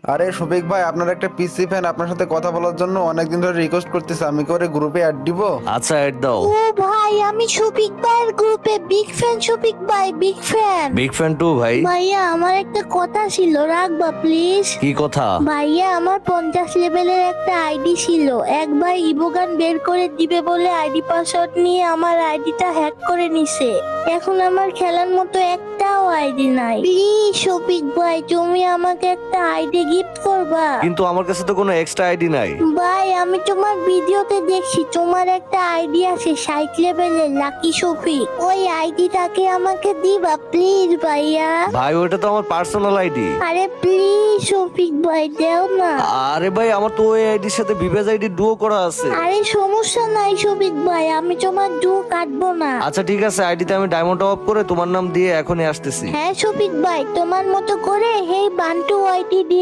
আরে শফিক ভাই, আপনার একটা পিসি ফ্যান আপনার সাথে কথা বলার জন্য অনেকদিন ধরে রিকোয়েস্ট করতেছে, আমি কি ওরে গ্রুপে অ্যাড দিব? আচ্ছা অ্যাড দাও। ও ভাই, আমি শফিক ভাইয়ের গ্রুপে বিগ ফ্যান। শফিক ভাই big fan. Big fan too ভাই। ভাইয়া আমার একটা কথা ছিল, রাখবা প্লিজ? কি কথা? ভাইয়া আমার 50 লেভেলের একটা আইডি ছিল, একবার ইবোগান বের করে দিবে বলে আইডি পাসওয়ার্ড নিয়ে আমার আইডিটা হ্যাক করে নিছে। এখন আমার খেলার মতো একটাও আইডি নাই। প্লিজ শফিক ভাই, তুমি আমাকে একটা আইডি গিফট করবা? কিন্তু আমার কাছে তো কোনো এক্সট্রা আইডি নাই। ভাই আমি তোমার ভিডিওতে দেখছি তোমার একটা আইডি আছে 60 লেভেলের, লাকি শফিক। ওই আইডিটাকে আমাকে দিবা প্লিজ ভাইয়া? ভাই ওটা তো আমার পার্সোনাল আইডি। আরে প্লিজ শফিক ভাই, দেও না। আরে ভাই আমার তো ওই আইডির সাথে বিবেজ আইডি ডুও করা আছে। আরে সমস্যা নাই শফিক ভাই, আমি তোমার ডু কাটবো না। আচ্ছা ঠিক আছে, আইডিতে আমি ডায়মন্ড টপ করে তোমার নাম দিয়ে এখনই আসতেছি। হ্যাঁ শফিক ভাই, তোমার মতো করে হেই বান্টু আইডি দিয়ে